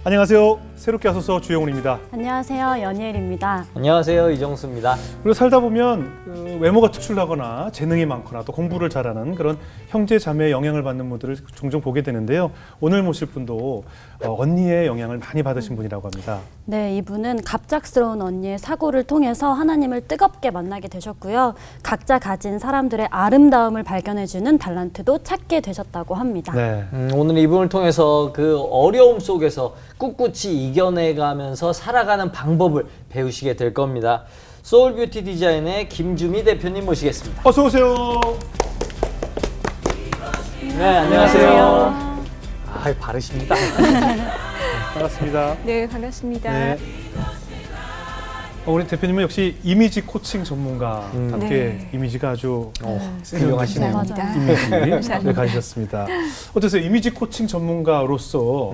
안녕하세요. 새롭게 하소서 주영훈입니다. 안녕하세요. 연예일입니다. 안녕하세요. 이정수입니다. 그리고 살다 보면 외모가 특출나거나 재능이 많거나 또 공부를 잘하는 그런 형제 자매의 영향을 받는 분들을 종종 보게 되는데요. 오늘 모실 분도 언니의 영향을 많이 받으신 분이라고 합니다. 네, 이분은 갑작스러운 언니의 사고를 통해서 하나님을 뜨겁게 만나게 되셨고요. 각자 가진 사람들의 아름다움을 발견해주는 달란트도 찾게 되셨다고 합니다. 네. 오늘 이분을 통해서 그 어려움 속에서 꿋꿋이 이겨내가면서 살아가는 방법을 배우시게 될 겁니다. 소울뷰티 디자인의 김주미 대표님 모시겠습니다. 어서 오세요. 네, 안녕하세요. 아, 바르십니다. 반갑습니다. 네, 반갑습니다. 네. 우리 대표님은 역시 이미지 코칭 전문가답게 네. 이미지가 아주 훌륭하시네요. 감사합니다. 이미지를 가지셨습니다. 어떠세요? 이미지 코칭 전문가로서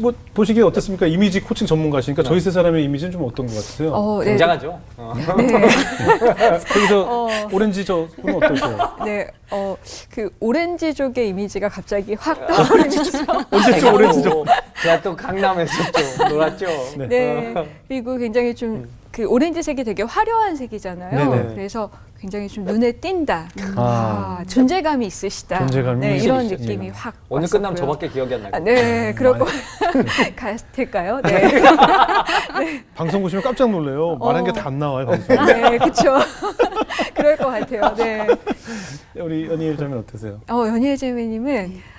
뭐 보시기에 어떻습니까? 이미지 코칭 전문가시니까 저희 세 사람의 이미지는 좀 어떤 것 같으세요? 네. 굉장하죠. 네. 거기서 오렌지 저 분은 어떠세요? 네. 그 오렌지족의 이미지가 갑자기 확 떠오르면서 언제쯤 오렌지죠? 제가 또 강남에서 좀 놀았죠. 네. 네. 그리고 굉장히 좀 그 오렌지색이 되게 화려한 색이잖아요. 네네. 그래서 굉장히 좀 눈에 띈다. 아. 존재감이 있으시다. 존재감이 네, 이런 있으시다. 느낌이 확 오늘 끝나면 왔었고요. 저밖에 기억이 안 나요. 네, 그러고 될까요? 네. 방송 보시면 깜짝 놀래요. 말한 게 다 안 나와요, 방송. 네, 그렇죠. 그럴 것 같아요. 네. 우리 연희일 자매는 어떠세요? 연희의 재매님은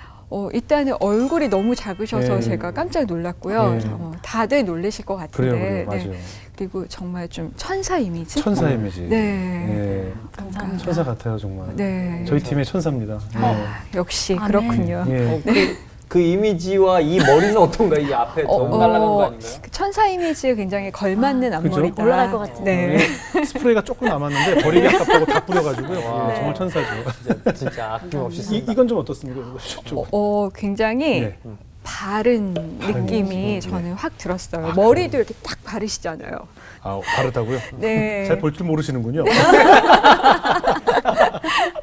일단은 얼굴이 너무 작으셔서 네. 제가 깜짝 놀랐고요. 네. 다들 놀라실 것 같은데. 그래요, 맞아요. 그리고 정말 좀 천사 이미지? 천사 이미지. 네. 네. 감사합니다. 천사 같아요, 정말. 네. 저희 팀의 천사입니다. 네. 역시 아멘. 그렇군요. 예. 그 이미지와 이 머리는 어떤가? 이 앞에 너무 날아간 거 아닌가요? 그 천사 이미지에 굉장히 걸맞는 그죠? 앞머리다. 올라갈 것 같은데. 네. 스프레이가 조금 남았는데 버리기 아깝다고 다 뿌려가지고요. 와. 예, 정말 천사죠. 진짜 아낌없이 씁니다. 이건 좀 어떻습니까? 좀. 굉장히 네. 바른 느낌이 저는 확 들었어요. 머리도 이렇게 딱 바르시잖아요. 바르다고요? 네. 잘 볼 줄 모르시는군요.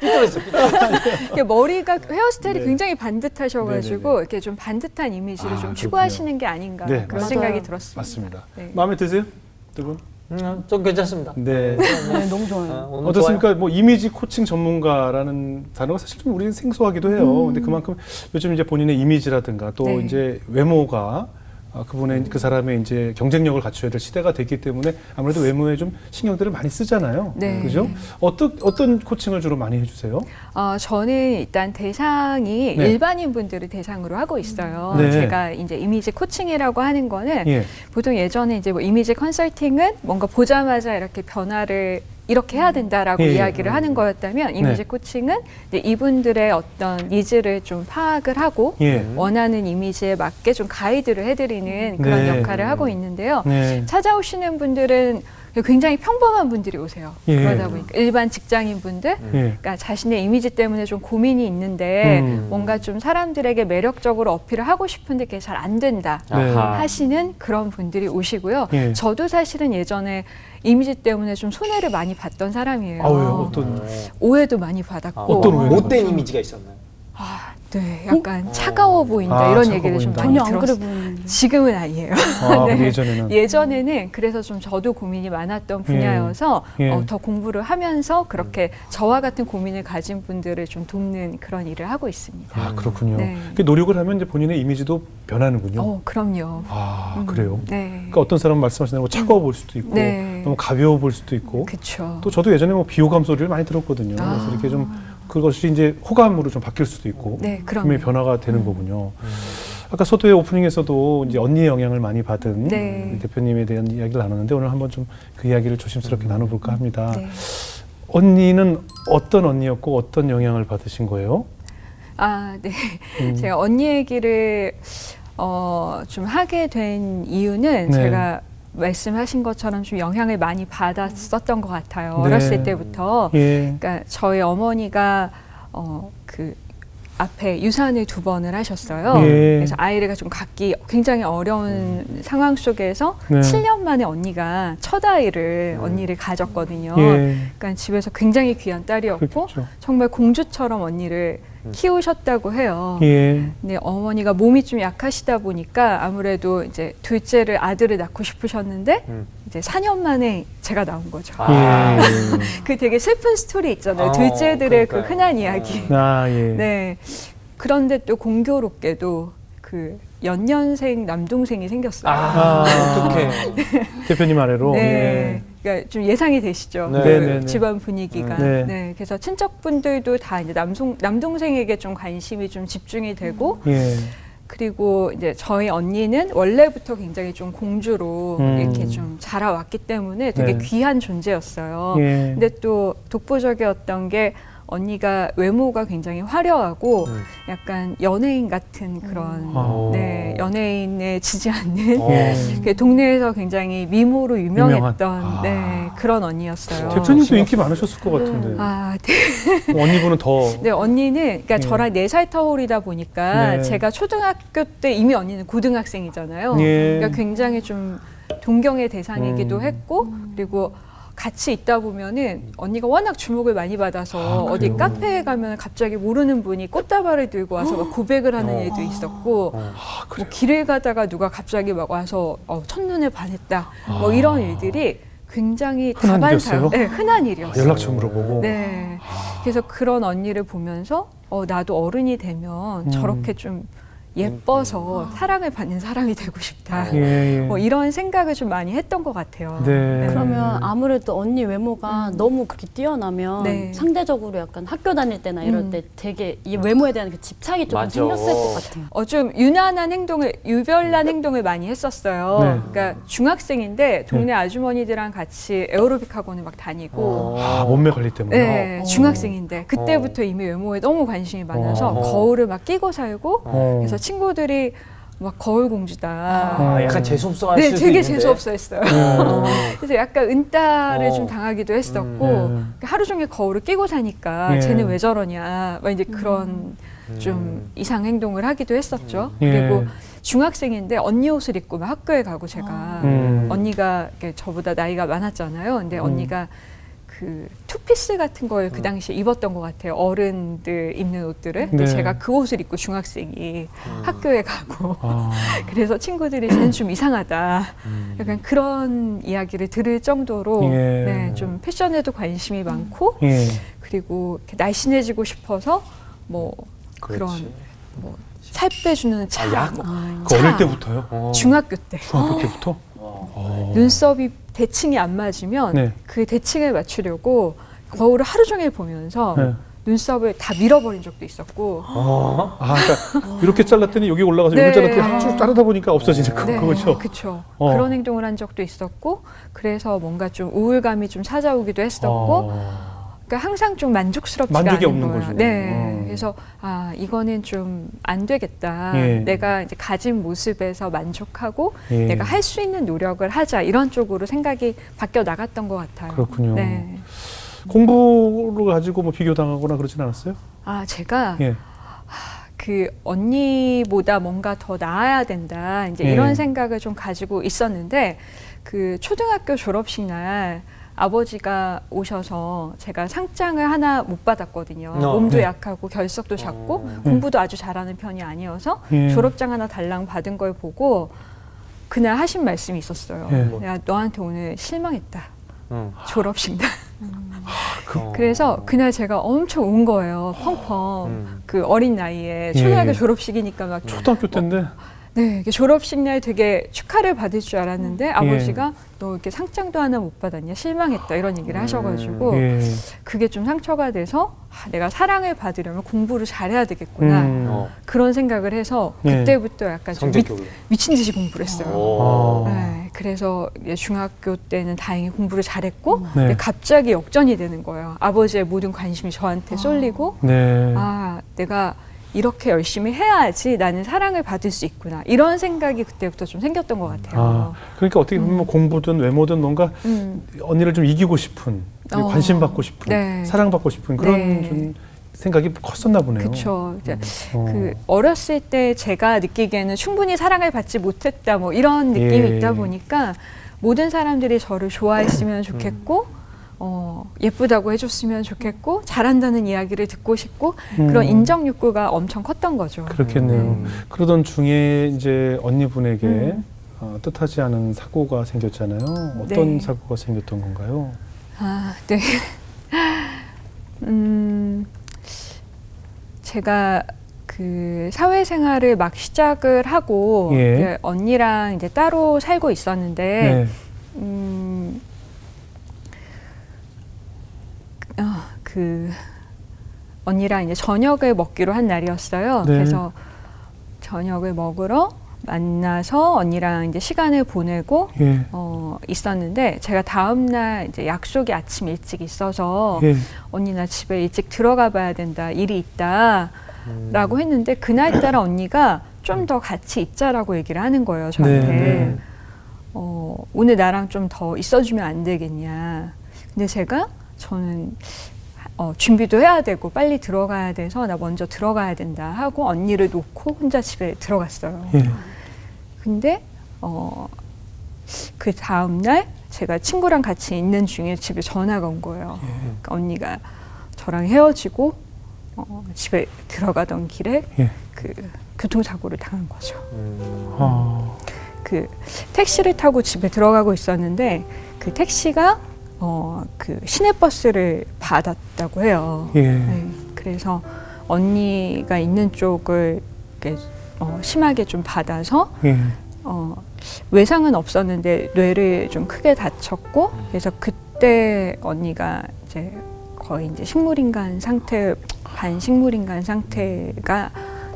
삐뚤었어, 삐뚤었어. 이게 머리가 헤어스타일이 네. 굉장히 반듯하셔가지고 네네네. 이렇게 좀 반듯한 이미지를 좀 그렇군요. 추구하시는 게 아닌가 네, 그런 맞아요. 생각이 들었습니다. 맞습니다. 네. 마음에 드세요? 두 분? 좀 괜찮습니다. 네. 네, 너무 좋아요. 오늘 어떻습니까? 뭐 이미지 코칭 전문가라는 단어가 사실 좀 우리는 생소하기도 해요. 근데 그만큼 요즘 이제 본인의 이미지라든가 또 네. 이제 외모가 그분의 그 사람의 이제 경쟁력을 갖춰야 될 시대가 됐기 때문에 아무래도 외모에 좀 신경들을 많이 쓰잖아요. 네. 그죠? 어떤 코칭을 주로 많이 해주세요? 저는 일단 대상이 네. 일반인 분들을 대상으로 하고 있어요. 네. 제가 이제 이미지 코칭이라고 하는 거는 예. 보통 예전에 이제 뭐 이미지 컨설팅은 뭔가 보자마자 이렇게 변화를 이렇게 해야 된다라고 예. 이야기를 하는 거였다면 이미지 네. 코칭은 이제 이분들의 어떤 니즈를 좀 파악을 하고 예. 원하는 이미지에 맞게 좀 가이드를 해드리는 그런 네. 역할을 하고 있는데요. 네. 찾아오시는 분들은 굉장히 평범한 분들이 오세요. 예. 그러다 보니까 일반 직장인 분들, 예. 그러니까 자신의 이미지 때문에 좀 고민이 있는데 음. 뭔가 좀 사람들에게 매력적으로 어필을 하고 싶은데 그게 잘 안 된다 네. 아하. 하시는 그런 분들이 오시고요. 예. 저도 사실은 예전에 이미지 때문에 좀 손해를 많이 봤던 사람이에요. 왜요? 어떤 오해도 많이 받았고 어떤 오해를 못된 이미지가 있었나요? 네, 약간 차가워 보인다 이런 차가워 얘기를 좀 보인다. 많이 전혀 안 그래 들었어요. 보이는데. 지금은 아니에요. 네. 예전에는 예전에는 그래서 좀 저도 고민이 많았던 분야여서 예. 더 공부를 하면서 그렇게 저와 같은 고민을 가진 분들을 좀 돕는 그런 일을 하고 있습니다. 그렇군요. 네. 그 노력을 하면 이제 본인의 이미지도 변하는군요. 그럼요. 그래요. 네. 그러니까 어떤 사람 말씀하시는 대로 차가워 보일 수도 있고 네. 너무 가벼워 보일 수도 있고 그렇죠. 또 저도 예전에 뭐 비호감 소리를 많이 들었거든요. 그래서 이렇게 좀 그것이 이제 호감으로 좀 바뀔 수도 있고 네, 분명히 그럼요. 변화가 되는 거군요. 아까 서두의 오프닝에서도 이제 언니의 영향을 많이 받은 네. 우리 대표님에 대한 이야기를 나눴는데 오늘 한번 좀 그 이야기를 조심스럽게 나눠볼까 합니다. 네. 언니는 어떤 언니였고 어떤 영향을 받으신 거예요? 네. 제가 언니 얘기를 좀 하게 된 이유는 네. 제가 말씀하신 것처럼 좀 영향을 많이 받았었던 것 같아요. 네. 어렸을 때부터. 예. 그러니까 저희 어머니가 그 앞에 유산을 2번을 하셨어요. 예. 그래서 아이를 좀 갖기 굉장히 어려운 상황 속에서 네. 7년 만에 언니가 첫 아이를 언니를 가졌거든요. 예. 그러니까 집에서 굉장히 귀한 딸이었고 그렇겠죠. 정말 공주처럼 언니를 키우셨다고 해요. 예. 근데 어머니가 몸이 좀 약하시다 보니까 아무래도 이제 둘째를 아들을 낳고 싶으셨는데 이제 4년 만에 제가 나온 거죠. 예. 그 되게 슬픈 스토리 있잖아요. 아, 둘째들의 그 그러니까요. 흔한 이야기. 아, 예. 네. 그런데 또 공교롭게도 그 연년생 남동생이 생겼어요. 아, 어떡해. 대표님 아래로. 네. 그러니까 좀 예상이 되시죠. 네. 그 네, 네, 네. 집안 분위기가. 네. 네. 그래서 친척분들도 다 이제 남동생에게 좀 관심이 좀 집중이 되고 예. 그리고 이제 저희 언니는 원래부터 굉장히 좀 공주로 이렇게 음. 좀 자라왔기 때문에 되게 네. 귀한 존재였어요. 예. 근데 또 독보적이었던 게 언니가 외모가 굉장히 화려하고 약간 연예인 같은 그런 아. 네, 연예인에 지지 않는 예. 그 동네에서 굉장히 미모로 유명했던 유명한. 네, 그런 언니였어요. 대표님도 인기 많으셨을 것 같은데. 아, 네. 언니분은 더. 네, 언니는 그러니까 예. 저랑 4살 터울이다 보니까 네. 제가 초등학교 때 이미 언니는 고등학생이잖아요. 예. 그러니까 굉장히 좀 동경의 대상이기도 했고 그리고 같이 있다 보면은 언니가 워낙 주목을 많이 받아서 어디 카페에 가면 갑자기 모르는 분이 꽃다발을 들고 와서 막 고백을 하는 일도 있었고 뭐 길을 가다가 누가 갑자기 막 와서 첫눈에 반했다 뭐 이런 일들이 굉장히 흔한 일이었어요? 네, 흔한 일이었어요. 연락처 물어보고. 네. 그래서 그런 언니를 보면서 나도 어른이 되면 저렇게 좀 예뻐서 사랑을 받는 사람이 되고 싶다. 예, 예. 뭐 이런 생각을 좀 많이 했던 것 같아요. 네. 그러면 아무래도 언니 외모가 너무 그렇게 뛰어나면 네. 상대적으로 약간 학교 다닐 때나 이럴 때 되게 이 외모에 대한 그 집착이 조금 맞아. 생겼을 것 같아요. 좀 유난한 행동을, 유별난 행동을 많이 했었어요. 네. 그러니까 중학생인데 동네 아주머니들랑 같이 에어로빅 학원을 막 다니고 아, 몸매 관리 때문에. 네, 중학생인데 그때부터 이미 외모에 너무 관심이 많아서 거울을 막 끼고 살고 그래서 친구들이 막 거울 공주다. 아, 약간 재수없어 할 네, 수도 되게 있는데. 재수없어 했어요. 그래서 약간 은따를 좀 당하기도 했었고 네. 하루 종일 거울을 끼고 사니까 예. 쟤는 왜 저러냐 막 이제 그런 좀 이상 행동을 하기도 했었죠. 예. 그리고 중학생인데 언니 옷을 입고 막 학교에 가고 제가 언니가 이렇게 저보다 나이가 많았잖아요. 근데 언니가 그 투피스 같은 걸 그 당시에 입었던 것 같아요. 어른들 입는 옷들을. 근데 네. 제가 그 옷을 입고 중학생이 학교에 가고 아, 그래서 친구들이 쟤는 좀 이상하다. 약간 그런 이야기를 들을 정도로 예. 네, 좀 패션에도 관심이 많고 예. 그리고 이렇게 날씬해지고 싶어서 뭐 그런 그렇지. 뭐 살 빼주는 차, 약? 그 어릴 때부터요? 중학교 때 중학교 때부터? 눈썹이 대칭이 안 맞으면 네. 그 대칭을 맞추려고 거울을 하루 종일 보면서 네. 눈썹을 다 밀어버린 적도 있었고 아, 그러니까 이렇게 잘랐더니 여기 올라가서 네. 여기 잘랐더니 쭉 자르다 보니까 없어지는 그거죠. 그렇죠. 어. 그런 행동을 한 적도 있었고 그래서 뭔가 좀 우울감이 좀 찾아오기도 했었고 그러니까 항상 좀 만족스럽지가 만족이 않은 없는 거예요. 거죠. 네. 그래서 이거는 좀 안 되겠다. 예. 내가 이제 가진 모습에서 만족하고 예. 내가 할 수 있는 노력을 하자 이런 쪽으로 생각이 바뀌어 나갔던 것 같아요. 그렇군요. 네. 공부를 가지고 뭐 비교당하거나 그러진 않았어요? 제가 예. 그 언니보다 뭔가 더 나아야 된다. 이제 예. 이런 생각을 좀 가지고 있었는데 그 초등학교 졸업식 날 아버지가 오셔서 제가 상장을 하나 못 받았거든요. 몸도 네. 약하고 결석도 작고 공부도 아주 잘하는 편이 아니어서 예. 졸업장 하나 달랑 받은 걸 보고 그날 하신 말씀이 있었어요. 예. 내가 너한테 오늘 실망했다. 응. 졸업식 날. 그래서 그날 제가 엄청 운 거예요. 펑펑. 그 어린 나이에 초등학교 예. 졸업식이니까 막 초등학교 때인데. 네, 이게 졸업식 날 되게 축하를 받을 줄 알았는데 아버지가 너 이렇게 상장도 하나 못 받았냐 실망했다 이런 얘기를 하셔가지고 예. 그게 좀 상처가 돼서 내가 사랑을 받으려면 공부를 잘해야 되겠구나 그런 생각을 해서 예. 그때부터 약간 좀 성적격으로. 미친 듯이 공부를 했어요. 오. 네, 그래서 이제 중학교 때는 다행히 공부를 잘했고 네. 근데 갑자기 역전이 되는 거예요. 아버지의 모든 관심이 저한테 쏠리고 네. 내가 이렇게 열심히 해야지 나는 사랑을 받을 수 있구나 이런 생각이 그때부터 좀 생겼던 것 같아요. 그러니까 어떻게 보면 뭐 공부든 외모든 뭔가 언니를 좀 이기고 싶은, 그리고 관심 받고 싶은, 네. 사랑받고 싶은 그런 네. 좀 생각이 컸었나 보네요. 그렇죠. 어. 그 어렸을 때 제가 느끼기에는 충분히 사랑을 받지 못했다 뭐 이런 느낌이 예. 있다 보니까 모든 사람들이 저를 좋아했으면 좋겠고 예쁘다고 해줬으면 좋겠고 잘한다는 이야기를 듣고 싶고 그런 인정 욕구가 엄청 컸던 거죠. 그렇겠네요. 그러던 중에 이제 언니분에게 뜻하지 않은 사고가 생겼잖아요. 어떤 네. 사고가 생겼던 건가요? 아, 네. 제가 그 사회생활을 막 시작을 하고 예. 이제 언니랑 이제 따로 살고 있었는데 네. 그 언니랑 이제 저녁을 먹기로 한 날이었어요. 네. 그래서 저녁을 먹으러 만나서 언니랑 이제 시간을 보내고 예. 있었는데 제가 다음 날 이제 약속이 아침 일찍 있어서 예. 언니 나 집에 일찍 들어가 봐야 된다. 일이 있다라고 했는데 그날따라 언니가 좀 더 같이 있자라고 얘기를 하는 거예요. 저한테. 네. 오늘 나랑 좀 더 있어주면 안 되겠냐. 근데 저는 준비도 해야 되고 빨리 들어가야 돼서 나 먼저 들어가야 된다 하고 언니를 놓고 혼자 집에 들어갔어요. 예. 근데 그 다음 날 제가 친구랑 같이 있는 중에 집에 전화가 온 거예요. 그러니까 언니가 저랑 헤어지고 집에 들어가던 길에 예. 그 교통사고를 당한 거죠. 아. 그 택시를 타고 집에 들어가고 있었는데 그 택시가 그 시내버스를 받았다고 해요. 예. 네, 그래서 언니가 있는 쪽을 이렇게, 심하게 좀 받아서 예. 외상은 없었는데 뇌를 좀 크게 다쳤고 그래서 그때 언니가 이제 거의 이제 식물인간 상태, 반식물인간 상태가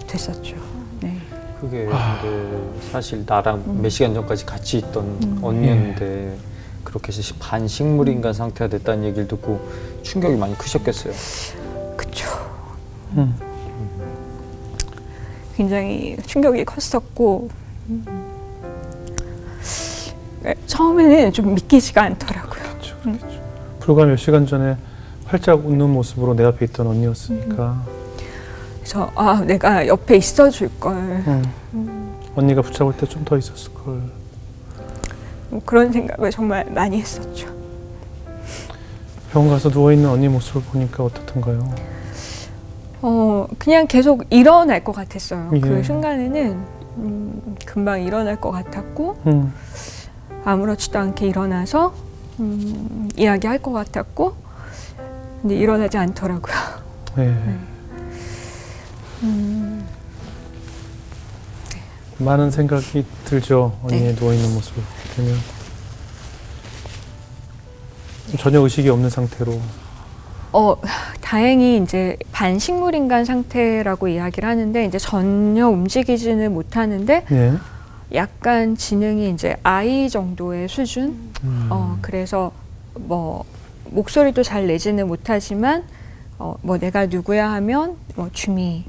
됐었죠. 네. 그게 근데 사실 나랑 몇 시간 전까지 같이 있던 언니였는데 그렇게 해서 반식물인간 상태가 됐다는 얘기를 듣고 충격이 많이 크셨겠어요. 그쵸. 음. 굉장히 충격이 컸었고 처음에는 좀 믿기지가 않더라고요. 그렇죠. 그렇죠. 불과 몇 시간 전에 활짝 웃는 모습으로 내 앞에 있던 언니였으니까. 그래서 내가 옆에 있어줄 걸 언니가 붙잡을 때 좀 더 있었을 걸. 뭐 그런 생각을 정말 많이 했었죠. 병원 가서 누워 있는 언니 모습을 보니까 어떻던가요? 그냥 계속 일어날 것 같았어요. 예. 그 순간에는 금방 일어날 것 같았고 아무렇지도 않게 일어나서 이야기할 것 같았고 근데 일어나지 않더라고요. 네. 많은 생각이 들죠. 언니의 네. 누워 있는 모습을 보면 전혀 의식이 없는 상태로. 다행히 이제 반식물인간 상태라고 이야기를 하는데 이제 전혀 움직이지는 못하는데 네. 약간 지능이 이제 아이 정도의 수준. 그래서 뭐 목소리도 잘 내지는 못하지만 뭐 내가 누구야 하면 뭐 주미,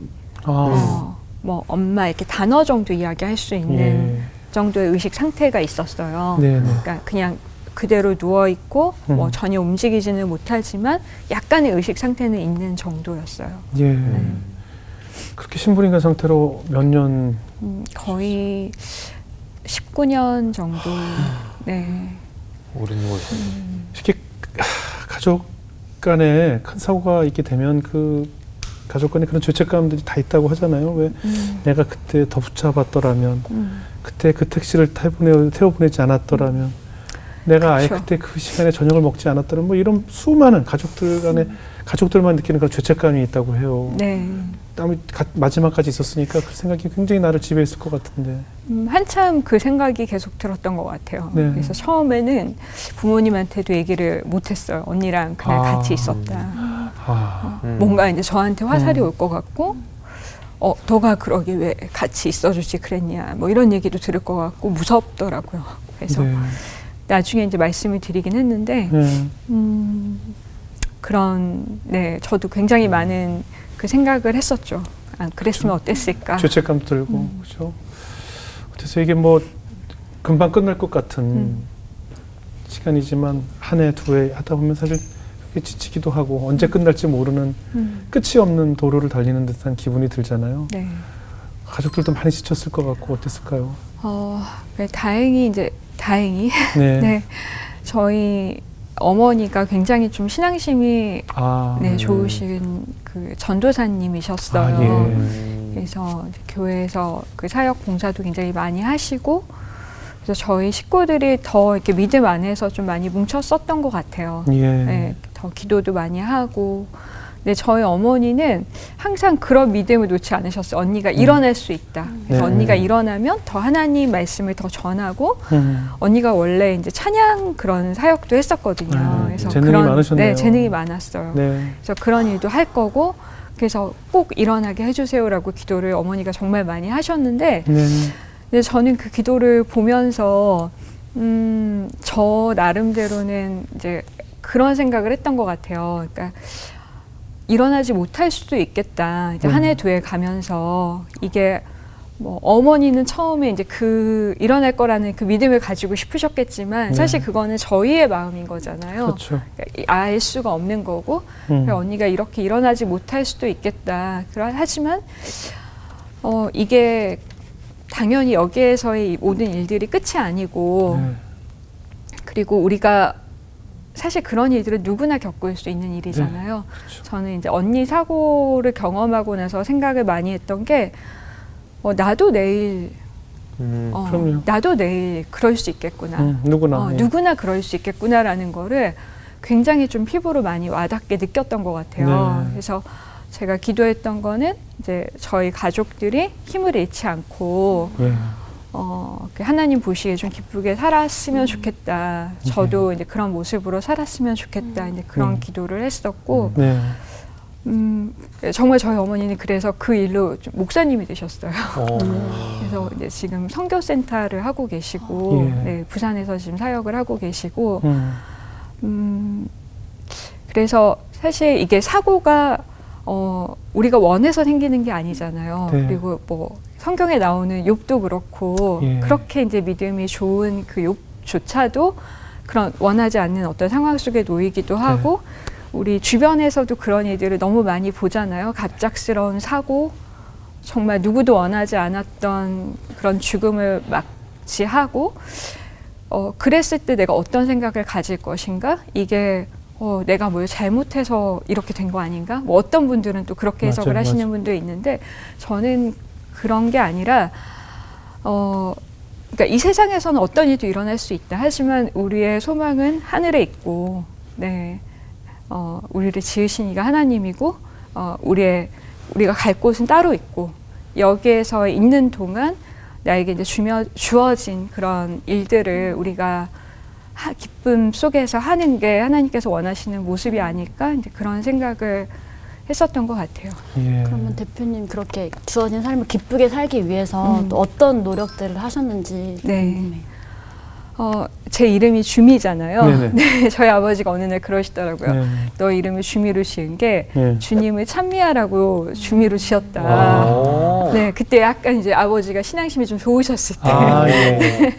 뭐 엄마 이렇게 단어 정도 이야기할 수 있는 예. 정도의 의식 상태가 있었어요. 네네. 그러니까 그냥 그대로 누워 있고 뭐 전혀 움직이지는 못하지만 약간의 의식 상태는 있는 정도였어요. 예. 그렇게 신분인간 상태로 몇 년? 거의 19년 정도. 네. 오래 누워있었어요. 이렇게 가족 간에 큰 사고가 있게 되면 그 가족 간에 그런 죄책감들이 다 있다고 하잖아요. 왜 내가 그때 더 붙잡았더라면, 그때 그 택시를 태워보내지 않았더라면, 내가 아예 그쵸. 그때 그 시간에 저녁을 먹지 않았더라면, 뭐 이런 수많은 가족들 간에 가족들만 느끼는 그런 죄책감이 있다고 해요. 네. 마지막까지 있었으니까 그 생각이 굉장히 나를 지배했을 것 같은데. 한참 그 생각이 계속 들었던 것 같아요. 네. 그래서 처음에는 부모님한테도 얘기를 못했어요. 언니랑 그날 같이 있었다. 뭔가 이제 저한테 화살이 올 것 같고, 너가 그러게 왜 같이 있어주지 그랬냐, 뭐 이런 얘기도 들을 것 같고 무섭더라고요. 그래서 네. 나중에 이제 말씀을 드리긴 했는데, 네, 저도 굉장히 많은 그 생각을 했었죠. 그랬으면 어땠을까. 죄책감도 들고, 그렇죠. 그래서 이게 뭐 금방 끝날 것 같은 시간이지만 한 해, 두 해 하다 보면 사실 지치기도 하고 언제 끝날지 모르는 끝이 없는 도로를 달리는 듯한 기분이 들잖아요. 네. 가족들도 많이 지쳤을 것 같고 어땠을까요? 네, 다행히 네. 네, 저희 어머니가 굉장히 좀 신앙심이 아, 네, 좋으신 그 전도사님이셨어요. 아, 예. 그래서 이제 교회에서 그 사역 봉사도 굉장히 많이 하시고, 그래서 저희 식구들이 더 이렇게 믿음 안에서 좀 많이 뭉쳤었던 것 같아요. 예. 네, 더 기도도 많이 하고. 근데 저희 어머니는 항상 그런 믿음을 놓지 않으셨어요. 언니가 일어날 수 있다. 그래서 네. 언니가 일어나면 더 하나님 말씀을 더 전하고, 음. 언니가 원래 이제 찬양 그런 사역도 했었거든요. 아, 그래서 재능이 많으셨네요. 네, 재능이 많았어요. 네. 그래서 그런 일도 할 거고, 그래서 꼭 일어나게 해주세요라고 기도를 어머니가 정말 많이 하셨는데, 네. 근데 저는 그 기도를 보면서 저 나름대로는 이제 그런 생각을 했던 것 같아요. 그러니까 일어나지 못할 수도 있겠다. 이제 한 해 두 해 가면서 이게 뭐 어머니는 처음에 이제 그 일어날 거라는 그 믿음을 가지고 싶으셨겠지만 네. 사실 그거는 저희의 마음인 거잖아요. 그렇죠. 그러니까 알 수가 없는 거고 그래서 언니가 이렇게 일어나지 못할 수도 있겠다. 하지만 이게 당연히 여기에서의 이 모든 일들이 끝이 아니고 네. 그리고 우리가 사실 그런 일들은 누구나 겪을 수 있는 일이잖아요. 그렇죠. 저는 이제 언니 사고를 경험하고 나서 생각을 많이 했던 게 나도 내일 그럼요. 나도 내일 그럴 수 있겠구나. 누구나. 예. 누구나 그럴 수 있겠구나라는 거를 굉장히 좀 피부로 많이 와닿게 느꼈던 것 같아요. 네. 그래서 제가 기도했던 거는 이제 저희 가족들이 힘을 잃지 않고 예. 하나님 보시기에 좀 기쁘게 살았으면 좋겠다. 저도 이제 그런 모습으로 살았으면 좋겠다. 이제 그런 기도를 했었고, 네. 정말 저희 어머니는 그래서 그 일로 좀 목사님이 되셨어요. 그래서 이제 지금 선교센터를 하고 계시고, 예. 네, 부산에서 지금 사역을 하고 계시고, 그래서 사실 이게 사고가 우리가 원해서 생기는 게 아니잖아요. 네. 그리고 뭐 성경에 나오는 욥도 그렇고 예. 그렇게 이제 믿음이 좋은 그 욥조차도 그런 원하지 않는 어떤 상황 속에 놓이기도 하고 우리 주변에서도 그런 일들을 너무 많이 보잖아요. 갑작스러운 사고, 정말 누구도 원하지 않았던 그런 죽음을 맞이하고 그랬을 때 내가 어떤 생각을 가질 것인가? 이게 내가 뭘 잘못해서 이렇게 된 거 아닌가? 뭐 어떤 분들은 또 그렇게 해석을 맞아요, 하시는 맞아요. 분도 있는데 저는 그런 게 아니라 그러니까 이 세상에서는 어떤 일도 일어날 수 있다. 하지만 우리의 소망은 하늘에 있고, 네, 우리를 지으신 이가 하나님이고, 우리가 갈 곳은 따로 있고, 여기에서 있는 동안 나에게 이제 주어진 그런 일들을 우리가 기쁨 속에서 하는 게 하나님께서 원하시는 모습이 아닐까, 이제 그런 생각을 했었던 것 같아요. 예. 그러면 대표님 그렇게 주어진 삶을 기쁘게 살기 위해서 또 어떤 노력들을 하셨는지 네. 궁금해요. 제 이름이 주미잖아요. 네네. 네, 저희 아버지가 어느 날 그러시더라고요. 네. 너 이름을 주미로 지은 게 네. 주님을 찬미하라고 주미로 지었다. 와. 네, 그때 약간 이제 아버지가 신앙심이 좀 좋으셨을 때. 아, 예.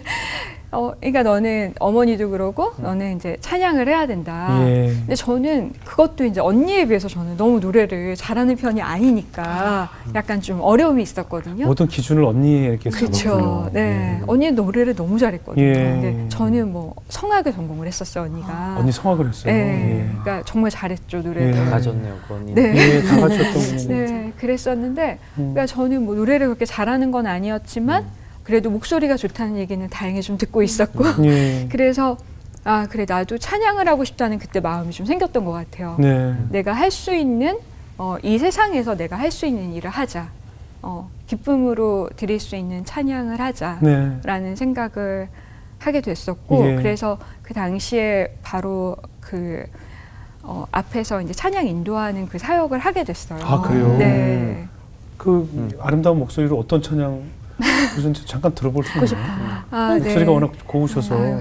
그러니까 너는 어머니도 그러고 너는 이제 찬양을 해야 된다. 예. 근데 저는 그것도 이제 언니에 비해서 저는 너무 노래를 잘하는 편이 아니니까 약간 좀 어려움이 있었거든요. 모든 기준을 언니에게 그렇죠. 세웠군요. 네, 언니 노래를 너무 잘했거든요. 예. 근데 저는 뭐 성악을 전공을 했었어요, 언니가. 언니 성악을 했어요. 네, 예. 그러니까 정말 잘했죠, 노래를. 예. 가졌네요, 그 언니. 네. 예, 다 가졌던 분이. 네, 그랬었는데, 그러니까 저는 뭐 노래를 그렇게 잘하는 건 아니었지만, 그래도 목소리가 좋다는 얘기는 다행히 좀 듣고 있었고, 예. 그래서 그래 나도 찬양을 하고 싶다는 그때 마음이 좀 생겼던 것 같아요. 네. 내가 할 수 있는 이 세상에서 내가 할 수 있는 일을 하자, 기쁨으로 드릴 수 있는 찬양을 하자라는 네. 생각을 하게 됐었고, 예. 그래서 그 당시에 바로 그 앞에서 이제 찬양 인도하는 그 사역을 하게 됐어요. 아, 그래요? 네. 그 아름다운 목소리로 어떤 찬양 무슨 잠깐 들어볼 수 있나요? 목소리가 네. 워낙 고우셔서.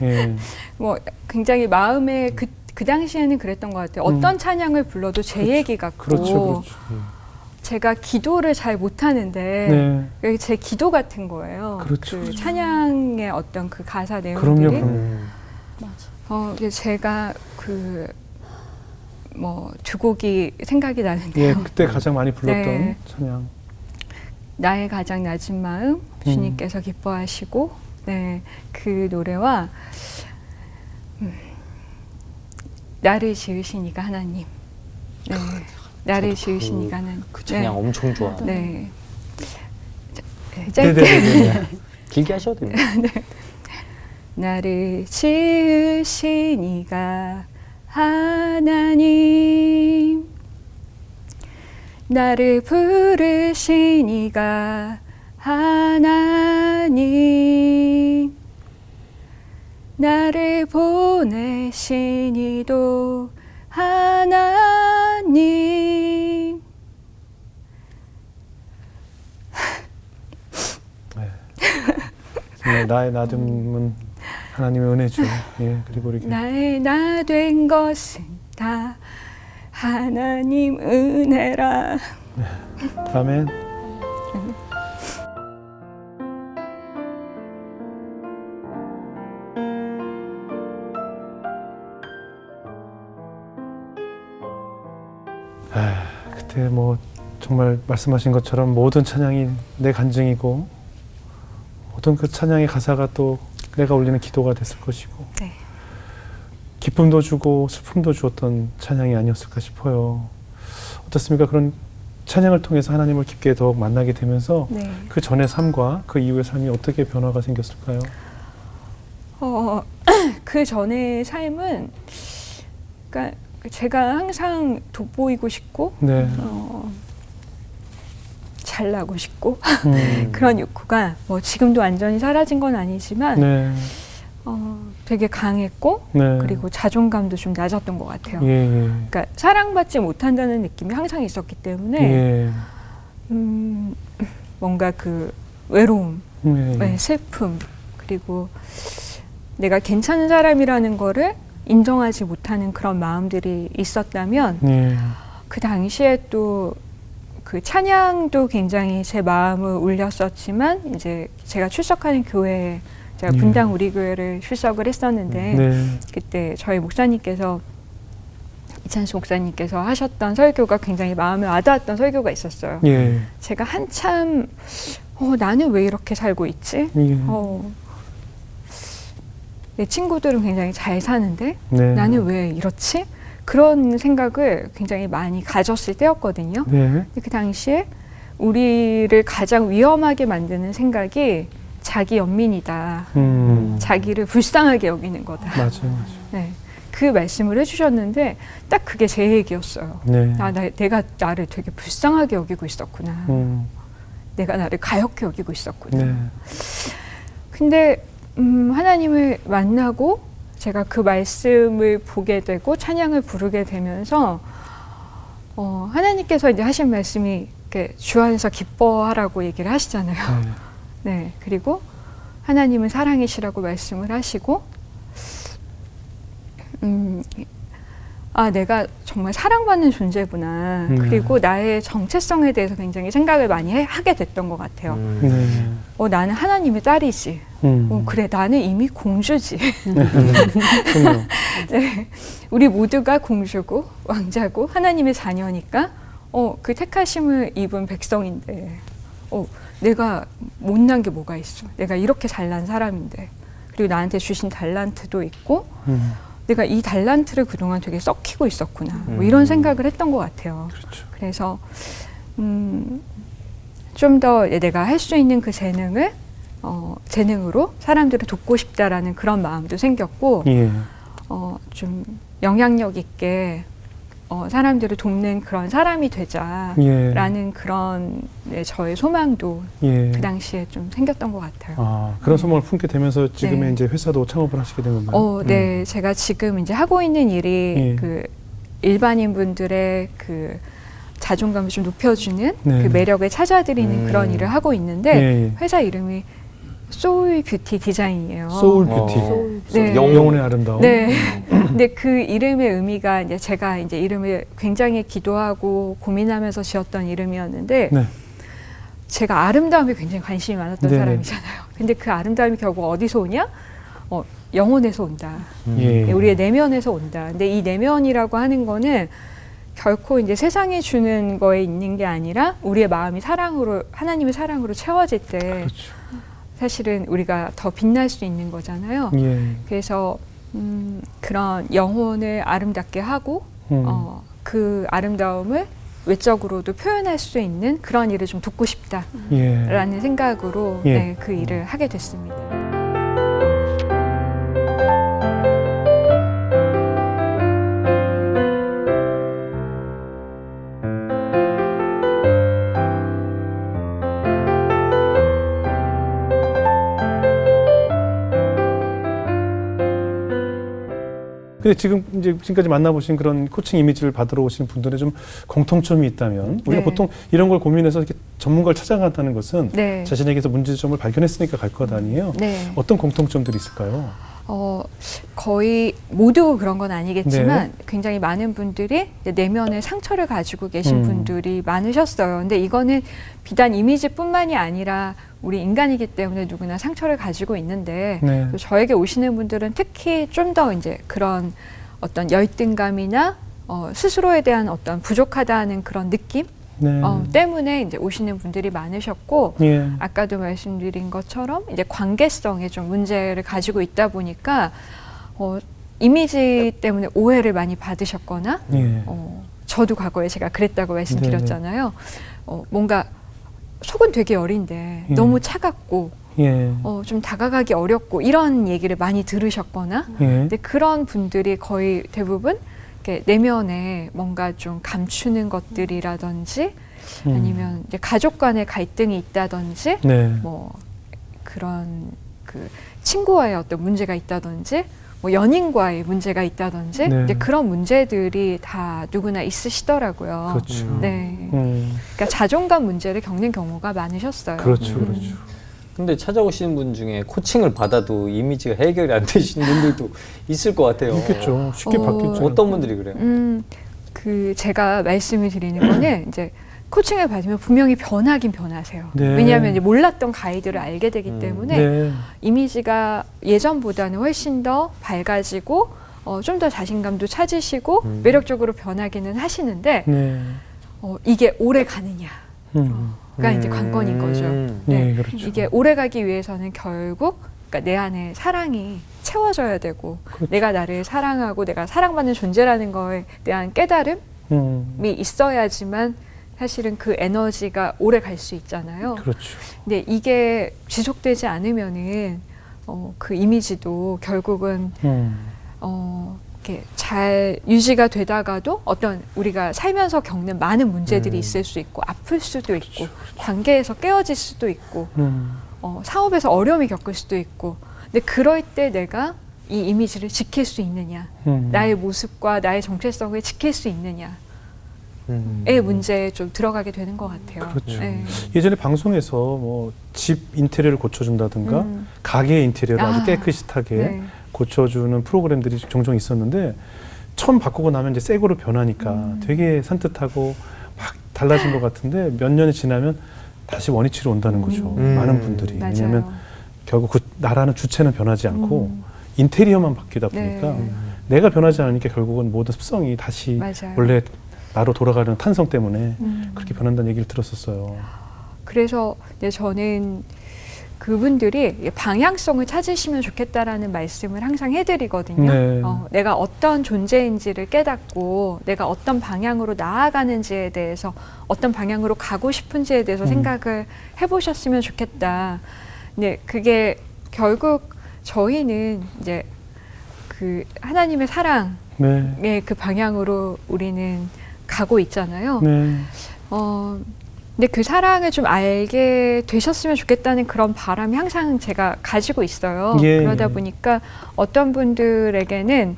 예. 뭐 굉장히 마음에 그 당시에는 그랬던 것 같아요. 어떤 찬양을 불러도 제 얘기 같고, 그렇죠. 제가 기도를 잘 못하는데 네. 그게 제 기도 같은 거예요. 그렇죠, 그 그렇죠. 찬양의 어떤 그 가사 내용들이. 그럼요. 맞아. 제가 뭐 두 곡이 생각이 나는데요. 예, 그때 가장 많이 불렀던 네. 찬양. 나의 가장 낮은 마음 주님께서 기뻐하시고 네, 그 노래와 나를 지으신 이가 하나님. 네. 나를 지으신 이가 하나님. 그 찬양 엄청 좋아. 네. 짧게 네네네. 길게 하셔도 됩니다. 나를 지으신 이가 하나님, 나를 부르신 이가 하나님, 나를 보내신 이도 하나님. 정말 나의 나됨은 하나님의 은혜죠. 예, 그리고 이렇게 나의 나 된 것은 다 하나님 은혜라. 아멘. 그때 뭐 정말 말씀하신 것처럼 모든 찬양이 내 간증이고 모든 그 찬양의 가사가 또 내가 올리는 기도가 됐을 것이고 네. 기쁨도 주고 슬픔도 주었던 찬양이 아니었을까 싶어요. 어떻습니까? 그런 찬양을 통해서 하나님을 깊게 더욱 만나게 되면서 네. 그 전의 삶과 그 이후의 삶이 어떻게 변화가 생겼을까요? 그 전의 삶은, 그러니까 제가 항상 돋보이고 싶고, 네. 잘나고 싶고 그런 욕구가 뭐 지금도 완전히 사라진 건 아니지만 네. 되게 강했고 네. 그리고 자존감도 좀 낮았던 것 같아요. 예, 예. 그러니까 사랑받지 못한다는 느낌이 항상 있었기 때문에 예. 뭔가 그 외로움, 예. 네, 슬픔, 그리고 내가 괜찮은 사람이라는 거를 인정하지 못하는 그런 마음들이 있었다면 예. 그 당시에 또 그 찬양도 굉장히 제 마음을 울렸었지만 이제 제가 출석하는 교회에 제가 분당 우리 교회를 출석을 했었는데 네. 그때 저희 목사님께서 이찬수 목사님께서 하셨던 설교가 굉장히 마음에 와닿았던 설교가 있었어요. 예. 제가 한참 나는 왜 이렇게 살고 있지? 예. 내 친구들은 굉장히 잘 사는데 네. 나는 왜 이렇지? 그런 생각을 굉장히 많이 가졌을 때였거든요. 네. 근데 그 당시에 우리를 가장 위험하게 만드는 생각이 자기 연민이다. 자기를 불쌍하게 여기는 거다. 맞아요. 네. 그 말씀을 해주셨는데 딱 그게 제 얘기였어요. 네. 내가 나를 되게 불쌍하게 여기고 있었구나. 내가 나를 가엾게 여기고 있었구나. 네. 근데 하나님을 만나고 제가 그 말씀을 보게 되고 찬양을 부르게 되면서 하나님께서 이제 하신 말씀이 이렇게 주 안에서 기뻐하라고 얘기를 하시잖아요. 네. 네, 그리고 하나님은 사랑이시라고 말씀을 하시고 내가 정말 사랑받는 존재구나. 그리고 나의 정체성에 대해서 굉장히 생각을 많이 하게 됐던 것 같아요. 네. 나는 하나님의 딸이지. 그래, 나는 이미 공주지. 네, 우리 모두가 공주고 왕자고 하나님의 자녀니까 그 택하심을 입은 백성인데 내가 못난 게 뭐가 있어. 내가 이렇게 잘난 사람인데. 그리고 나한테 주신 달란트도 있고 내가 이 달란트를 그동안 되게 썩히고 있었구나. 뭐 이런 생각을 했던 것 같아요. 그렇죠. 그래서 좀 더 내가 할 수 있는 그 재능으로 사람들을 돕고 싶다라는 그런 마음도 생겼고 예. 좀 영향력 있게 사람들을 돕는 그런 사람이 되자라는 그런 저의 소망도 그 당시에 좀 생겼던 것 같아요. 그런 소망을 품게 되면서 지금의 네. 이제 회사도 창업을 하시게 된 건가요? 네, 제가 지금 이제 하고 있는 일이 예. 그 일반인 분들의 그 자존감을 좀 높여주는 네. 그 매력을 찾아드리는 그런 일을 하고 있는데 예. 회사 이름이 소울 뷰티 디자인이에요. 소울 뷰티. 네. 영혼의 아름다움. 네. 근데 그 이름의 의미가 이제 제가 이제 이름을 굉장히 기도하고 고민하면서 지었던 이름이었는데 네. 제가 아름다움에 굉장히 관심이 많았던 네네. 사람이잖아요. 근데 그 아름다움이 결국 어디서 오냐? 영혼에서 온다. 예. 우리의 내면에서 온다. 근데 이 내면이라고 하는 거는 결코 이제 세상이 주는 거에 있는 게 아니라 우리의 마음이 사랑으로, 하나님의 사랑으로 채워질 때 그렇죠. 사실은 우리가 더 빛날 수 있는 거잖아요. 예. 그래서 그런 영혼을 아름답게 하고 그 아름다움을 외적으로도 표현할 수 있는 그런 일을 좀 돕고 싶다라는 예. 생각으로 예. 네, 그 일을 하게 됐습니다. 근데 지금 이제 지금까지 만나보신 그런 코칭 이미지를 받으러 오신 분들의 좀 공통점이 있다면 우리가 네. 보통 이런 걸 고민해서 이렇게 전문가를 찾아간다는 것은 네. 자신에게서 문제점을 발견했으니까 갈 것 아니에요. 네. 어떤 공통점들이 있을까요? 거의 모두 그런 건 아니겠지만 네. 굉장히 많은 분들이 이제 내면에 상처를 가지고 계신 음. 분들이 많으셨어요. 근데 이거는 비단 이미지뿐만이 아니라 우리 인간이기 때문에 누구나 상처를 가지고 있는데 네. 또 저에게 오시는 분들은 특히 좀 더 이제 그런 어떤 열등감이나 스스로에 대한 어떤 부족하다는 그런 느낌 네. 때문에 이제 오시는 분들이 많으셨고 예. 아까도 말씀드린 것처럼 이제 관계성에 좀 문제를 가지고 있다 보니까 이미지 때문에 오해를 많이 받으셨거나 예. 저도 과거에 제가 그랬다고 말씀드렸잖아요. 뭔가 속은 되게 어린데 예. 너무 차갑고 예. 좀 다가가기 어렵고 이런 얘기를 많이 들으셨거나 예. 근데 그런 분들이 거의 대부분 이렇게 내면에 뭔가 좀 감추는 것들이라든지 아니면 이제 가족 간의 갈등이 있다든지 네. 뭐 그런 그 친구와의 어떤 문제가 있다든지 뭐 연인과의 문제가 있다든지 네. 이제 그런 문제들이 다 누구나 있으시더라고요. 그렇죠. 네. 그러니까 자존감 문제를 겪는 경우가 많으셨어요. 그렇죠. 그렇죠. 근데 찾아오시는 분 중에 코칭을 받아도 이미지가 해결이 안 되시는 분들도 있을 것 같아요. 있겠죠. 쉽게 바뀌죠. 어떤 분들이 그래요? 그 제가 말씀을 드리는 거는 이제 코칭을 받으면 분명히 변하긴 변하세요. 네. 왜냐하면 이제 몰랐던 가이드를 알게 되기 때문에 네. 이미지가 예전보다는 훨씬 더 밝아지고 좀 더 자신감도 찾으시고 매력적으로 변하기는 하시는데 네. 이게 오래 가느냐가 음. 이제 관건인 거죠. 네, 그렇죠. 이게 오래 가기 위해서는 결국 그러니까 내 안에 사랑이 채워져야 되고 그렇죠. 내가 나를 사랑하고 내가 사랑받는 존재라는 거에 대한 깨달음이 있어야지만 사실은 그 에너지가 오래 갈 수 있잖아요. 그렇죠. 근데 이게 지속되지 않으면은 그 이미지도 결국은 이렇게 잘 유지가 되다가도 어떤 우리가 살면서 겪는 많은 문제들이 있을 수 있고 아플 수도 있고 관계에서 깨어질 수도 있고 사업에서 어려움이 겪을 수도 있고 근데 그럴 때 내가 이 이미지를 지킬 수 있느냐 나의 모습과 나의 정체성을 지킬 수 있느냐의 문제에 좀 들어가게 되는 것 같아요. 그렇죠. 네. 예전에 방송에서 뭐 집 인테리어를 고쳐준다든가 가게 인테리어를 아주 깨끗하게 네. 고쳐주는 프로그램들이 종종 있었는데 처음 바꾸고 나면 이제 새 거로 변하니까 되게 산뜻하고 막 달라진 것 같은데 몇 년이 지나면 다시 원위치로 온다는 거죠. 많은 분들이. 맞아요. 왜냐하면 결국 나라는 주체는 변하지 않고 인테리어만 바뀌다 보니까 네. 내가 변하지 않으니까 결국은 모든 습성이 다시 맞아요. 원래 나로 돌아가는 탄성 때문에 그렇게 변한다는 얘기를 들었었어요. 그래서 저는 그분들이 방향성을 찾으시면 좋겠다라는 말씀을 항상 해드리거든요. 네. 내가 어떤 존재인지를 깨닫고 내가 어떤 방향으로 나아가는지에 대해서 어떤 방향으로 가고 싶은지에 대해서 생각을 해보셨으면 좋겠다. 근데 그게 결국 저희는 이제 그 하나님의 사랑의 네. 그 방향으로 우리는 가고 있잖아요. 네. 근데 그 사랑을 좀 알게 되셨으면 좋겠다는 그런 바람이 항상 제가 가지고 있어요. 예. 그러다 보니까 어떤 분들에게는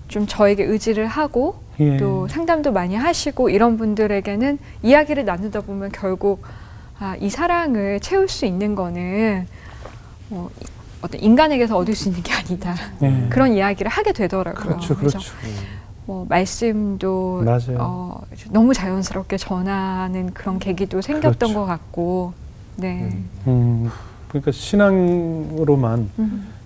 좀 저에게 의지를 하고 예. 또 상담도 많이 하시고 이런 분들에게는 이야기를 나누다 보면 결국 이 사랑을 채울 수 있는 거는 어떤 인간에게서 얻을 수 있는 게 아니다. 예. 그런 이야기를 하게 되더라고요. 그렇죠, 그래서 그렇죠. 말씀도 맞아요. 너무 자연스럽게 전하는 그런 계기도 생겼던 그렇죠. 것 같고, 네. 그러니까 신앙으로만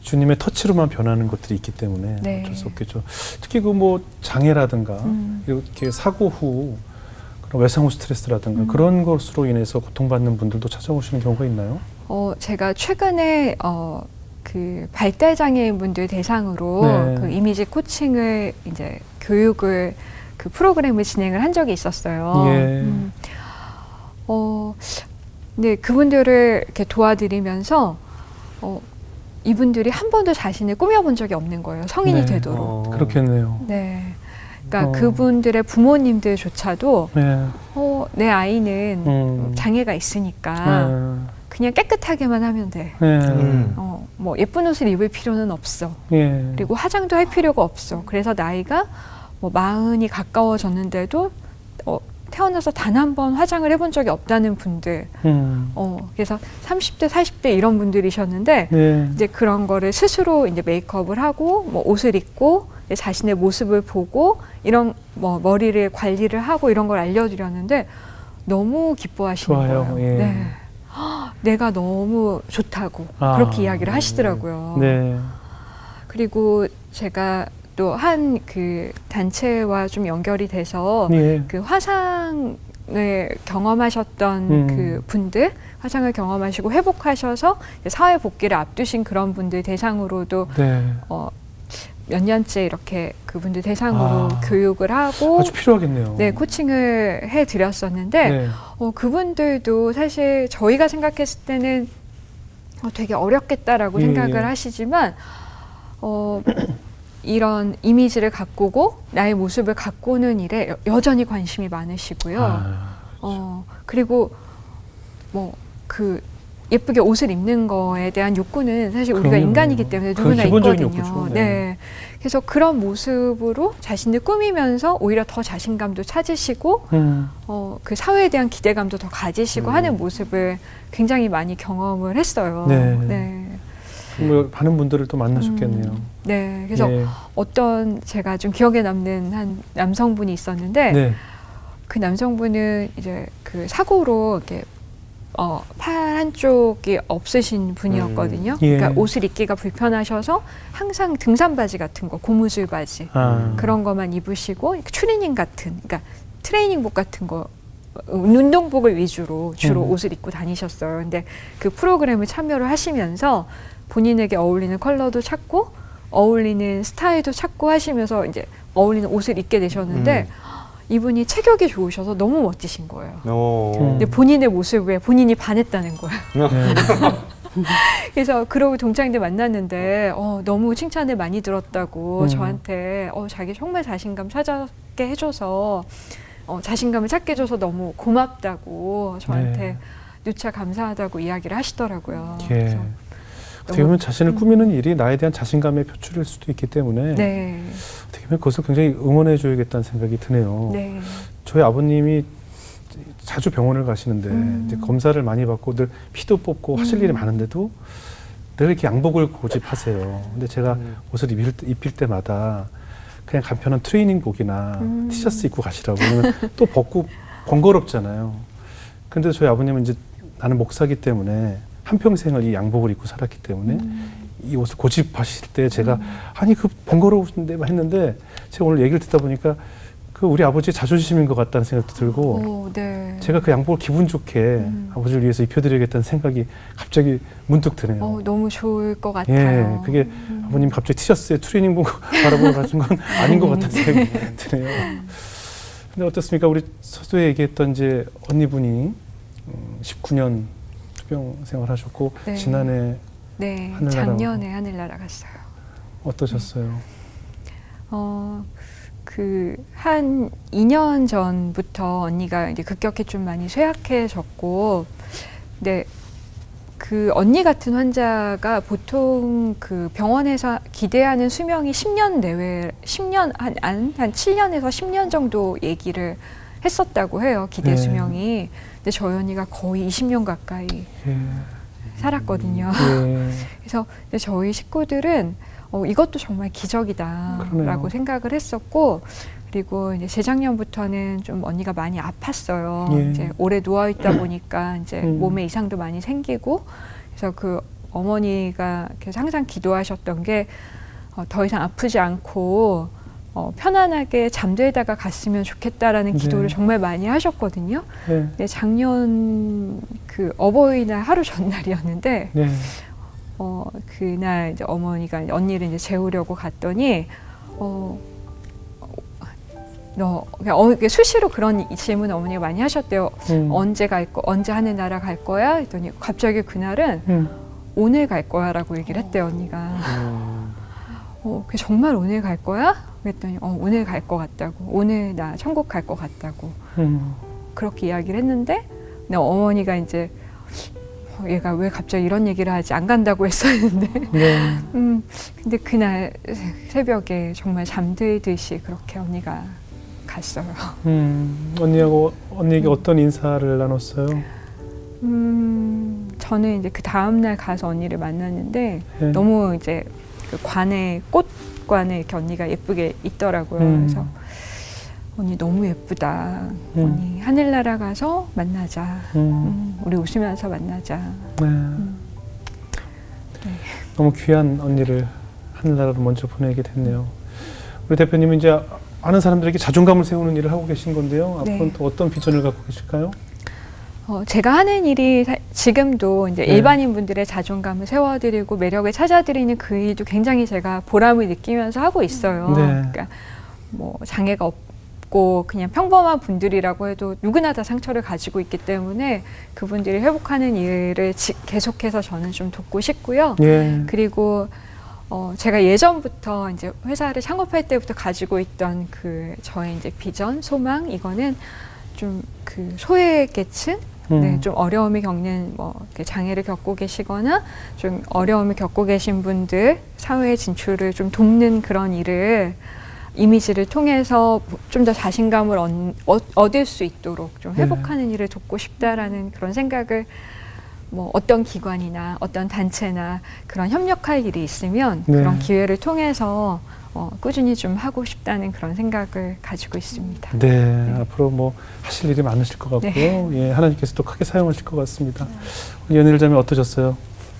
주님의 터치로만 변하는 것들이 있기 때문에 네. 어쩔 수 없겠죠. 특히 그 뭐 장애라든가 이렇게 사고 후 그런 외상 후 스트레스라든가 그런 것으로 인해서 고통받는 분들도 찾아오시는 경우가 있나요? 제가 최근에 그 발달 장애인분들 대상으로 네. 그 이미지 코칭을 이제 교육을 그 프로그램을 진행을 한 적이 있었어요. 예. 네, 그분들을 이렇게 도와드리면서 이분들이 한 번도 자신을 꾸며본 적이 없는 거예요. 성인이 네. 되도록. 그렇겠네요. 네. 그러니까 그분들의 부모님들조차도 네. 내 아이는 장애가 있으니까 그냥 깨끗하게만 하면 돼. 뭐 예쁜 옷을 입을 필요는 없어. 예. 그리고 화장도 할 필요가 없어. 그래서 나이가 뭐 40이 가까워졌는데도 태어나서 단 한 번 화장을 해본 적이 없다는 분들. 그래서 30대, 40대 이런 분들이셨는데 네. 이제 그런 거를 스스로 이제 메이크업을 하고 뭐 옷을 입고 자신의 모습을 보고 이런 뭐 머리를 관리를 하고 이런 걸 알려드렸는데 너무 기뻐하시는 좋아요. 거예요. 예. 네. 내가 너무 좋다고 그렇게 이야기를 하시더라고요. 네. 그리고 제가 또 한 그 단체와 좀 연결이 돼서 예. 그 화상을 경험하셨던 그 분들, 화상을 경험하시고 회복하셔서 사회 복귀를 앞두신 그런 분들 대상으로도 네. 몇 년째 이렇게 그분들 대상으로 교육을 하고 아주 필요하겠네요. 네, 코칭을 해드렸었는데 네. 그분들도 사실 저희가 생각했을 때는 되게 어렵겠다라고 예, 생각을 예. 하시지만 이런 이미지를 가꾸고 나의 모습을 가꾸는 일에 여전히 관심이 많으시고요. 그리고 뭐 그 예쁘게 옷을 입는 거에 대한 욕구는 사실 우리가 그럼요. 인간이기 때문에 그 누구나 기본적인 있거든요. 욕구죠. 네. 네. 그래서 그런 모습으로 자신을 꾸미면서 오히려 더 자신감도 찾으시고 그 사회에 대한 기대감도 더 가지시고 하는 모습을 굉장히 많이 경험을 했어요. 네. 네. 뭐 많은 분들을 또 만나셨겠네요. 네. 그래서 예. 어떤 제가 좀 기억에 남는 한 남성분이 있었는데 네. 그 남성분은 이제 그 사고로 이렇게 팔 한쪽이 없으신 분이었거든요. 예. 그러니까 옷을 입기가 불편하셔서 항상 등산 바지 같은 거, 고무줄 바지 그런 거만 입으시고 추리닝 같은, 그러니까 트레이닝복 같은 거, 운동복을 위주로 주로 옷을 입고 다니셨어요. 근데 그 프로그램을 참여를 하시면서 본인에게 어울리는 컬러도 찾고 어울리는 스타일도 찾고 하시면서 이제 어울리는 옷을 입게 되셨는데 이분이 체격이 좋으셔서 너무 멋지신 거예요. 근데 본인의 모습에 본인이 반했다는 거예요. 그래서 그러고 동창들 만났는데 너무 칭찬을 많이 들었다고 저한테 자기 정말 자신감 찾게 해줘서 자신감을 찾게 해줘서 너무 고맙다고 저한테 누차 감사하다고 이야기를 하시더라고요. 예. 그래서 어떻게 보면 자신을 꾸미는 일이 나에 대한 자신감의 표출일 수도 있기 때문에 네. 어떻게 보면 그것을 굉장히 응원해 줘야겠다는 생각이 드네요. 네. 저희 아버님이 자주 병원을 가시는데 이제 검사를 많이 받고 늘 피도 뽑고 하실 일이 많은데도 늘 이렇게 양복을 고집하세요. 근데 제가 옷을 입힐 때마다 그냥 간편한 트레이닝복이나 티셔츠 입고 가시라고. 그러면 또 벗고 번거롭잖아요. 근데 저희 아버님은 이제 나는 목사기 때문에 한평생을 이 양복을 입고 살았기 때문에 이 옷을 고집하실 때 제가 아니 그 번거로우신데 했는데 제가 오늘 얘기를 듣다 보니까 그 우리 아버지의 자존심인 것 같다는 생각도 들고 네. 제가 그 양복을 기분 좋게 아버지를 위해서 입혀드려야겠다는 생각이 갑자기 문득 드네요. 너무 좋을 것 같아요. 예, 그게 아버님 갑자기 티셔츠에 트레이닝복 바라보고 가신 건 아닌 것 같다는 생각이 드네요. 근데 어떻습니까? 우리 서두에 얘기했던 이제 언니분이 19년 투병 생활하셨고 네. 지난해 네, 하늘나라 작년에 하늘나라 갔어요. 어떠셨어요? 그 한 2년 전부터 언니가 이제 급격히 좀 많이 쇠약해졌고, 근데 그 언니 같은 환자가 보통 그 병원에서 기대하는 수명이 10년 내외, 10년 한 7년에서 10년 정도 얘기를 했었다고 해요. 기대 네. 수명이. 근데 저희 언니가 거의 20년 가까이 예. 살았거든요. 예. 그래서 저희 식구들은 이것도 정말 기적이다라고 그러네요. 생각을 했었고, 그리고 이제 재작년부터는 좀 언니가 많이 아팠어요. 예. 이제 오래 누워 있다 보니까 이제 음. 몸에 이상도 많이 생기고, 그래서 그 어머니가 그래서 항상 기도하셨던 게 더 이상 아프지 않고 편안하게 잠들다가 갔으면 좋겠다라는 기도를 네. 정말 많이 하셨거든요. 네. 근데 작년 그 어버이날 하루 전날이었는데 네. 그날 이제 어머니가 언니를 이제 재우려고 갔더니 그냥 수시로 그런 질문을 어머니가 많이 하셨대요. 언제 하늘 나라 갈 거야? 했더니 갑자기 그날은 오늘 갈 거야라고 얘기를 했대요, 언니가. 그게 정말 오늘 갈 거야? 그랬더니 오늘 갈 것 같다고. 오늘 나 천국 갈 것 같다고. 그렇게 이야기를 했는데 근데 어머니가 이제 얘가 왜 갑자기 이런 얘기를 하지? 안 간다고 했었는데 네. 근데 그날 새벽에 정말 잠들듯이 그렇게 언니가 갔어요. 언니에게 어떤 인사를 나눴어요? 저는 이제 그 다음날 가서 언니를 만났는데 네. 너무 이제 그 꽃관에 이렇게 언니가 예쁘게 있더라고요. 그래서 언니 너무 예쁘다. 언니 하늘나라 가서 만나자. 우리 웃으면서 만나자. 네. 너무 귀한 언니를 하늘나라로 먼저 보내게 됐네요. 우리 대표님은 이제 많은 사람들에게 자존감을 세우는 일을 하고 계신 건데요. 네. 앞으로는 또 어떤 비전을 갖고 계실까요? 제가 하는 일이 지금도 이제 네. 일반인 분들의 자존감을 세워드리고 매력을 찾아드리는 그 일도 굉장히 제가 보람을 느끼면서 하고 있어요. 네. 그러니까 뭐 장애가 없고 그냥 평범한 분들이라고 해도 누구나 다 상처를 가지고 있기 때문에 그분들이 회복하는 일을 계속해서 저는 좀 돕고 싶고요. 예. 그리고 제가 예전부터 이제 회사를 창업할 때부터 가지고 있던 그 저의 이제 비전, 소망 이거는 좀 그 소외계층, 네, 좀 어려움을 겪는 뭐 이렇게 장애를 겪고 계시거나 좀 어려움을 겪고 계신 분들 사회에 진출을 좀 돕는 그런 일을 이미지를 통해서 좀 더 자신감을 얻을 수 있도록 좀 회복하는 일을 돕고 싶다라는 그런 생각을 뭐 어떤 기관이나 어떤 단체나 그런 협력할 일이 있으면 네. 그런 기회를 통해서 꾸준히 좀 하고 싶다는 그런 생각을 가지고 있습니다. 네. 앞으로 뭐 하실 일이 많으실 것 같고요. 네. 예, 하나님께서 또 크게 사용하실 것 같습니다. 우리 연희를 자매 어떠셨어요?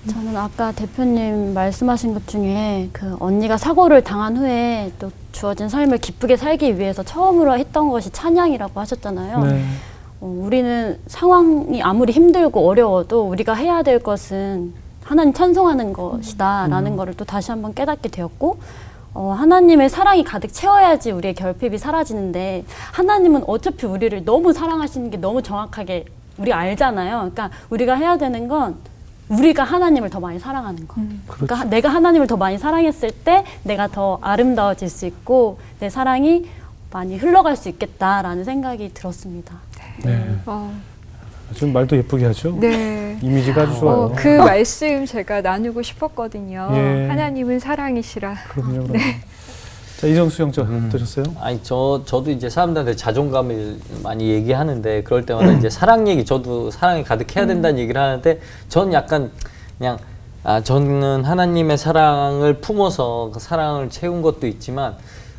저는 아까 대표님 말씀하신 것 중에 그 언니가 사고를 당한 후에 또 주어진 삶을 기쁘게 살기 위해서 처음으로 했던 것이 찬양이라고 하셨잖아요. 네. 우리는 상황이 아무리 힘들고 어려워도 우리가 해야 될 것은 하나님 찬송하는 것이다라는 거를 또 다시 한번 깨닫게 되었고 하나님의 사랑이 가득 채워야지 우리의 결핍이 사라지는데 하나님은 어차피 우리를 너무 사랑하시는 게 너무 정확하게 우리가 알잖아요. 그러니까 우리가 해야 되는 건 우리가 하나님을 더 많이 사랑하는 거. 그렇죠. 그러니까 내가 하나님을 더 많이 사랑했을 때 내가 더 아름다워질 수 있고 내 사랑이 많이 흘러갈 수 있겠다라는 생각이 들었습니다. 네. 좀 말도 예쁘게 하죠. 네. 이미지가 아주 좋아요. 그 말씀 제가 나누고 싶었거든요. 예. 하나님은 사랑이시라. 그럼요. 그럼요. 자, 이정수 형제 어떠셨어요? 아니 저도 이제 사람들한테 자존감을 많이 얘기하는데 그럴 때마다 이제 사랑 얘기 저도 사랑이 가득해야 된다는 얘기를 하는데 저는 약간 그냥 저는 하나님의 사랑을 품어서 그 사랑을 채운 것도 있지만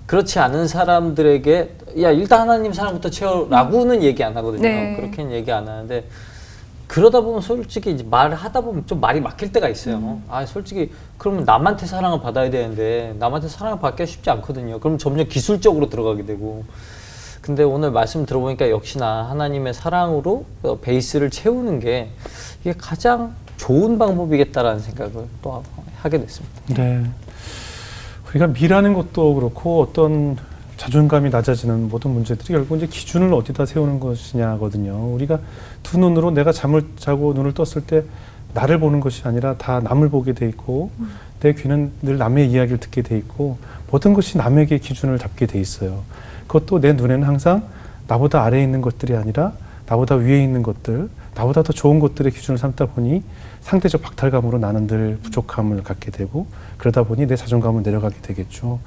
그렇지 않은 사람들에게 야 일단 하나님 사랑부터 채워라고는 얘기 안 하거든요. 네. 그렇게는 얘기 안 하는데 그러다 보면 솔직히 이제 말을 하다 보면 좀 말이 막힐 때가 있어요. 솔직히 그러면 남한테 사랑을 받아야 되는데 남한테 사랑을 받기가 쉽지 않거든요. 그럼 점점 기술적으로 들어가게 되고. 근데 오늘 말씀 들어보니까 역시나 하나님의 사랑으로 베이스를 채우는 게 이게 가장 좋은 방법이겠다라는 생각을 또 하게 됐습니다. 네. 우리가 미라는 것도 그렇고 어떤 자존감이 낮아지는 모든 문제들이 결국 이제 기준을 어디다 세우는 것이냐거든요. 우리가 두 눈으로 내가 잠을 자고 눈을 떴을 때 나를 보는 것이 아니라 다 남을 보게 돼 있고 내 귀는 늘 남의 이야기를 듣게 돼 있고 모든 것이 남에게 기준을 잡게 돼 있어요. 그것도 내 눈에는 항상 나보다 아래에 있는 것들이 아니라 나보다 위에 있는 것들, 나보다 더 좋은 것들의 기준을 삼다 보니 상대적 박탈감으로 나는 늘 부족함을 갖게 되고 그러다 보니 내 자존감은 내려가게 되겠죠.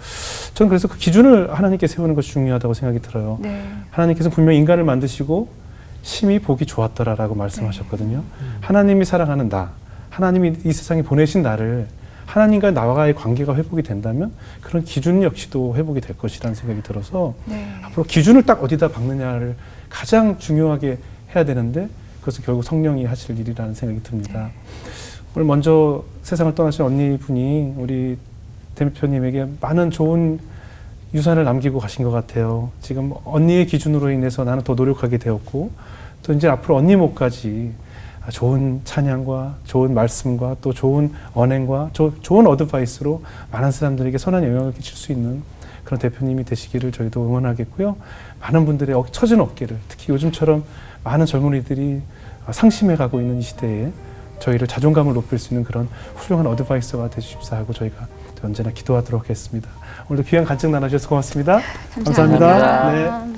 저는 그래서 그 기준을 하나님께 세우는 것이 중요하다고 생각이 들어요. 네. 하나님께서는 분명 인간을 만드시고 심히 보기 좋았더라라고 말씀하셨거든요. 하나님이 사랑하는 나, 하나님이 이 세상에 보내신 나를 하나님과 나와의 관계가 회복이 된다면 그런 기준 역시도 회복이 될 것이라는 생각이 들어서 네. 앞으로 기준을 딱 어디다 박느냐를 가장 중요하게 해야 되는데 그것은 결국 성령이 하실 일이라는 생각이 듭니다. 오늘 먼저 세상을 떠나신 언니분이 우리 대표님에게 많은 좋은 유산을 남기고 가신 것 같아요. 지금 언니의 기준으로 인해서 나는 더 노력하게 되었고 또 이제 앞으로 언니 목까지 좋은 찬양과 좋은 말씀과 또 좋은 언행과 좋은 어드바이스로 많은 사람들에게 선한 영향을 끼칠 수 있는 그런 대표님이 되시기를 저희도 응원하겠고요. 많은 분들의 처진 어깨를 특히 요즘처럼 많은 젊은이들이 상심해가고 있는 이 시대에 저희를 자존감을 높일 수 있는 그런 훌륭한 어드바이스가 되주십사 하고 저희가 언제나 기도하도록 하겠습니다. 오늘도 귀한 간증 나눠주셔서 고맙습니다. 감사합니다. 감사합니다. 네.